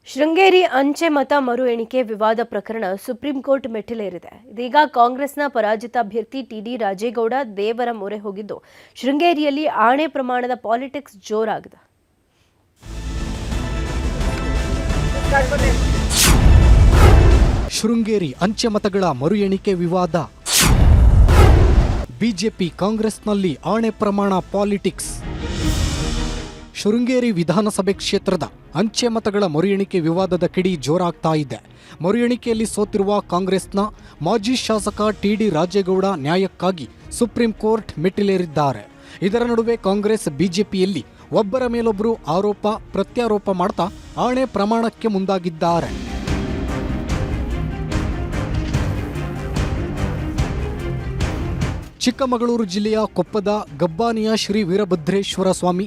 ಶೃಂಗೇರಿ ಅಂಚೆ ಮತ ಮರು ಎಣಿಕೆ ವಿವಾದ ಪ್ರಕರಣ ಸುಪ್ರೀಂ ಕೋರ್ಟ್ ಮೆಟ್ಟಿಲೇರಿದೆ. ಇದೀಗ ಕಾಂಗ್ರೆಸ್ನ ಪರಾಜಿತ ಅಭ್ಯರ್ಥಿ ಟಿಡಿ ರಾಜೇಗೌಡ ದೇವರ ಮೊರೆ ಹೋಗಿದ್ದು, ಶೃಂಗೇರಿಯಲ್ಲಿ ಆಣೆ ಪ್ರಮಾಣದ ಪಾಲಿಟಿಕ್ಸ್ ಜೋರಾಗಿದೆ. ಶೃಂಗೇರಿ ಅಂಚೆ ಮತಗಳ ಮರು ಎಣಿಕೆ ವಿವಾದ. ಬಿಜೆಪಿ ಕಾಂಗ್ರೆಸ್ನಲ್ಲಿ ಆಣೆ ಪ್ರಮಾಣ ಪಾಲಿಟಿಕ್ಸ್. ಶೃಂಗೇರಿ ವಿಧಾನಸಭೆ ಕ್ಷೇತ್ರದ ಅಂಚೆ ಮತಗಳ ಮರು ಎಣಿಕೆ ವಿವಾದದ ಕಿಡಿ ಜೋರಾಗ್ತಾ ಇದೆ. ಮರು ಎಣಿಕೆಯಲ್ಲಿ ಸೋತಿರುವ ಕಾಂಗ್ರೆಸ್ನ ಮಾಜಿ ಶಾಸಕ ಟಿಡಿ ರಾಜೇಗೌಡ ನ್ಯಾಯಕ್ಕಾಗಿ ಸುಪ್ರೀಂ ಕೋರ್ಟ್ ಮೆಟ್ಟಿಲೇರಿದ್ದಾರೆ. ಇದರ ನಡುವೆ ಕಾಂಗ್ರೆಸ್ ಬಿಜೆಪಿಯಲ್ಲಿ ಒಬ್ಬರ ಮೇಲೊಬ್ಬರು ಆರೋಪ ಪ್ರತ್ಯಾರೋಪ ಮಾಡ್ತಾ ಆಣೆ ಪ್ರಮಾಣಕ್ಕೆ ಮುಂದಾಗಿದ್ದಾರೆ. ಚಿಕ್ಕಮಗಳೂರು ಜಿಲ್ಲೆಯ ಕೊಪ್ಪದ ಗಬ್ಬಾನಿಯ ಶ್ರೀ ವೀರಭದ್ರೇಶ್ವರ ಸ್ವಾಮಿ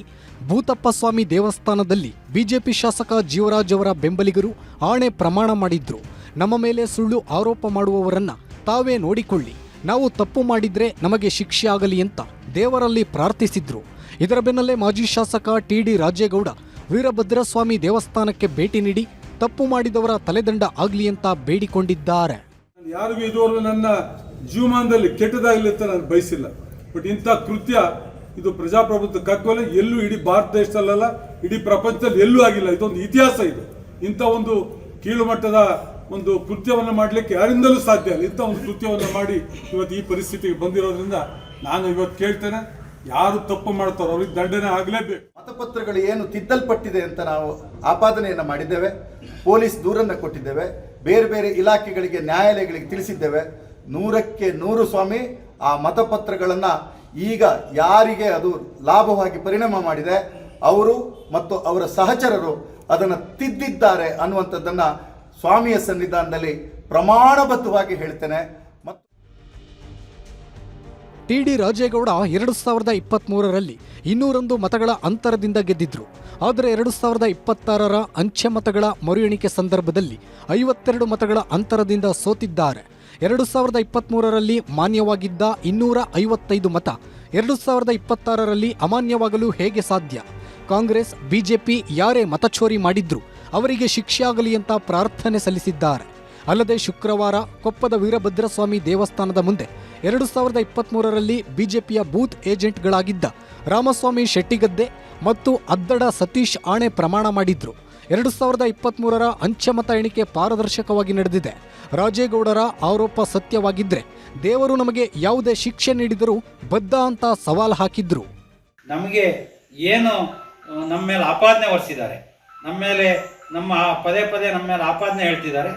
ಭೂತಪ್ಪ ಸ್ವಾಮಿ ದೇವಸ್ಥಾನದಲ್ಲಿ ಬಿಜೆಪಿ ಶಾಸಕ ಜೀವರಾಜ್ ಅವರ ಬೆಂಬಲಿಗರು ಆಣೆ ಪ್ರಮಾಣ ಮಾಡಿದ್ರು. ನಮ್ಮ ಮೇಲೆ ಸುಳ್ಳು ಆರೋಪ ಮಾಡುವವರನ್ನ ತಾವೇ ನೋಡಿಕೊಳ್ಳಿ, ನಾವು ತಪ್ಪು ಮಾಡಿದ್ರೆ ನಮಗೆ ಶಿಕ್ಷೆ ಆಗಲಿ ಅಂತ ದೇವರಲ್ಲಿ ಪ್ರಾರ್ಥಿಸಿದ್ರು. ಇದರ ಬೆನ್ನಲ್ಲೇ ಮಾಜಿ ಶಾಸಕ ಟಿಡಿ ರಾಜೇಗೌಡ ವೀರಭದ್ರಸ್ವಾಮಿ ದೇವಸ್ಥಾನಕ್ಕೆ ಭೇಟಿ ನೀಡಿ ತಪ್ಪು ಮಾಡಿದವರ ತಲೆದಂಡ ಆಗಲಿ ಅಂತ ಬೇಡಿಕೊಂಡಿದ್ದಾರೆ. ಯಾರಿಗೂ ಇದುವರೆಗೂ ನನ್ನ ಜೀವಮಾನದಲ್ಲಿ ಕೆಟ್ಟದಾಗಲಿ ಅಂತ ನಾನು ಬಯಸಿಲ್ಲ. ಬಟ್ ಇಂಥ ಕೃತ್ಯ ಇದು ಪ್ರಜಾಪ್ರಭುತ್ವ ಕಗ್ಗೊಲೆ ಎಲ್ಲೂ ಇಡೀ ಭಾರತ ದೇಶದಲ್ಲ, ಇಡೀ ಪ್ರಪಂಚದಲ್ಲಿ ಎಲ್ಲೂ ಆಗಿಲ್ಲ. ಇದೊಂದು ಇತಿಹಾಸ. ಇದು ಇಂಥ ಒಂದು ಕೀಳು ಮಟ್ಟದ ಒಂದು ಕೃತ್ಯವನ್ನು ಮಾಡಲಿಕ್ಕೆ ಯಾರಿಂದಲೂ ಸಾಧ್ಯ ಇಲ್ಲ. ಇಂಥ ಒಂದು ಕೃತ್ಯವನ್ನು ಮಾಡಿ ಇವತ್ತು ಈ ಪರಿಸ್ಥಿತಿಗೆ ಬಂದಿರೋದ್ರಿಂದ ನಾನು ಇವತ್ತು ಕೇಳ್ತೇನೆ, ಯಾರು ತಪ್ಪು ಮಾಡ್ತಾರೋ ಅವ್ರಿಗೆ ದಂಡನೆ ಆಗಲೇಬೇಕು. ಮತಪತ್ರಗಳು ಏನು ತಿದ್ದಲ್ಪಟ್ಟಿದೆ ಅಂತ ನಾವು ಆಪಾದನೆಯನ್ನು ಮಾಡಿದ್ದೇವೆ. ಪೊಲೀಸ್ ದೂರನ್ನು ಕೊಟ್ಟಿದ್ದೇವೆ. ಬೇರೆ ಬೇರೆ ಇಲಾಖೆಗಳಿಗೆ ನ್ಯಾಯಾಲಯಗಳಿಗೆ ತಿಳಿಸಿದ್ದೇವೆ. 100ಕ್ಕೆ 100 ಸ್ವಾಮಿ ಆ ಮತಪತ್ರಗಳನ್ನು ಈಗ ಯಾರಿಗೆ ಅದು ಲಾಭವಾಗಿ ಪರಿಣಾಮ ಮಾಡಿದೆ ಅವರು ಮತ್ತು ಅವರ ಸಹಚರರು ಅದನ್ನು ತಿದ್ದಿದ್ದಾರೆ ಅನ್ನುವಂಥದ್ದನ್ನು ಸ್ವಾಮಿಯ ಸನ್ನಿಧಾನದಲ್ಲಿ ಪ್ರಮಾಣಬದ್ಧವಾಗಿ ಹೇಳ್ತೇನೆ. ಟಿಡಿ ರಾಜೇಗೌಡ 2023ರಲ್ಲಿ 201 ಮತಗಳ ಅಂತರದಿಂದ ಗೆದ್ದಿದ್ರು. ಆದರೆ 2026ರ ಅಂಚೆ ಮತಗಳ ಮರು ಎಣಿಕೆ ಸಂದರ್ಭದಲ್ಲಿ 52 ಮತಗಳ ಅಂತರದಿಂದ ಸೋತಿದ್ದಾರೆ. 2023ರಲ್ಲಿ ಮಾನ್ಯವಾಗಿದ್ದ 255 ಮತ 2026ರಲ್ಲಿ ಅಮಾನ್ಯವಾಗಲು ಹೇಗೆ ಸಾಧ್ಯ? ಕಾಂಗ್ರೆಸ್ ಬಿಜೆಪಿ ಯಾರೇ ಮತಚೋರಿ ಮಾಡಿದ್ರು ಅವರಿಗೆ ಶಿಕ್ಷೆ ಆಗಲಿ ಅಂತ ಪ್ರಾರ್ಥನೆ ಸಲ್ಲಿಸಿದ್ದಾರೆ. ಅಲ್ಲದೆ ಶುಕ್ರವಾರ ಕೊಪ್ಪದ ವೀರಭದ್ರಸ್ವಾಮಿ ದೇವಸ್ಥಾನದ ಮುಂದೆ 2023ರಲ್ಲಿ ಬಿಜೆಪಿಯ ಬೂತ್ ಏಜೆಂಟ್ಗಳಾಗಿದ್ದ ರಾಮಸ್ವಾಮಿ ಶೆಟ್ಟಿಗದ್ದೆ ಮತ್ತು ಅದ್ದಡ ಸತೀಶ್ ಆಣೆ ಪ್ರಮಾಣ ಮಾಡಿದ್ರು. 2023ರ ಅಂಚೆ ಮತ ಎಣಿಕೆ ಪಾರದರ್ಶಕವಾಗಿ ನಡೆದಿದೆ. ರಾಜೇಗೌಡರ ಆರೋಪ ಸತ್ಯವಾಗಿದ್ರೆ ದೇವರು ನಮಗೆ ಯಾವುದೇ ಶಿಕ್ಷೆ ನೀಡಿದರೂ ಬದ್ಧ ಅಂತ ಸವಾಲು ಹಾಕಿದ್ರು. ನಮಗೆ ಏನು ನಮ್ಮ ಮೇಲೆ ಆಪಾದನೆ ಹೊರಿಸಿದ್ದಾರೆ, ನಮ್ಮ ಪದೇ ಪದೇ ನಮ್ಮ ಮೇಲೆ ಆಪಾದನೆ ಹೇಳ್ತಿದ್ದಾರೆ,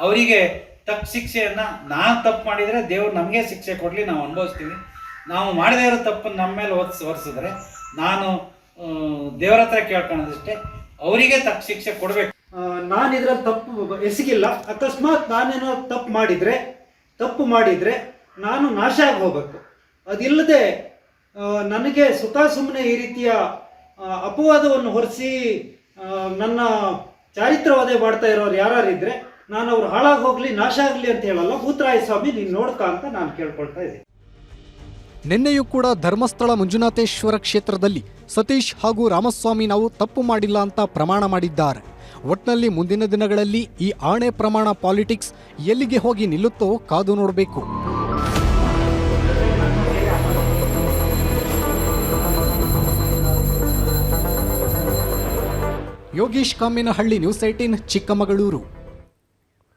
ಅವರಿಗೆ ತಕ್ಕ ಶಿಕ್ಷೆಯನ್ನು ನಾನು ತಪ್ಪು ಮಾಡಿದರೆ ದೇವರು ನಮಗೆ ಶಿಕ್ಷೆ ಕೊಡಲಿ, ನಾವು ಅನುಭವಿಸ್ತೀವಿ. ನಾವು ಮಾಡದೇ ಇರೋ ತಪ್ಪನ್ನು ನಮ್ಮ ಮೇಲೆ ಹೊರಿಸಿದ್ರೆ ನಾನು ದೇವರ ಹತ್ರ ಕೇಳ್ಕೊಳ್ಳೋದಷ್ಟೇ, ಅವರಿಗೆ ತಕ್ಕ ಶಿಕ್ಷೆ ಕೊಡಬೇಕು. ನಾನು ಇದರಲ್ಲಿ ತಪ್ಪು ಎಸಗಿಲ್ಲ. ಅಕಸ್ಮಾತ್ ನಾನೇನೋ ತಪ್ಪು ಮಾಡಿದರೆ ನಾನು ನಾಶ ಆಗಿ ಹೋಗಬೇಕು. ಅದಿಲ್ಲದೆ ನನಗೆ ಸುಖ ಸುಮ್ಮನೆ ಈ ರೀತಿಯ ಅಪವಾದವನ್ನು ಹೊರಿಸಿ ನನ್ನ ಚಾರಿತ್ರವಾದ ಮಾಡ್ತಾ ಇರೋರು ಯಾರಿದ್ರೆ ನಾನು ಅವ್ರು ಹಾಳಾಗಿ ಹೋಗಲಿ, ನಾಶ ಆಗಲಿ ಅಂತ ಹೇಳಲ್ಲ. ಭೂತರಾಯ ಸ್ವಾಮಿ ನೀನು ನೋಡ್ಕ ಅಂತ ನಾನು ಕೇಳ್ಕೊಳ್ತಾ ಇದ್ದೀನಿ. ನಿನ್ನೆಯೂ ಕೂಡ ಧರ್ಮಸ್ಥಳ ಮಂಜುನಾಥೇಶ್ವರ ಕ್ಷೇತ್ರದಲ್ಲಿ ಸತೀಶ್ ಹಾಗೂ ರಾಮಸ್ವಾಮಿ ನಾವು ತಪ್ಪು ಮಾಡಿಲ್ಲ ಅಂತ ಪ್ರಮಾಣ ಮಾಡಿದ್ದಾರೆ. ಒಟ್ನಲ್ಲಿ ಮುಂದಿನ ದಿನಗಳಲ್ಲಿ ಈ ಆಣೆ ಪ್ರಮಾಣ ಪಾಲಿಟಿಕ್ಸ್ ಎಲ್ಲಿಗೆ ಹೋಗಿ ನಿಲ್ಲುತ್ತೋ ಕಾದು ನೋಡಬೇಕು. ಯೋಗೀಶ್ ಕಾಮಿನಹಳ್ಳಿ, ನ್ಯೂಸ್ 18, ಚಿಕ್ಕಮಗಳೂರು.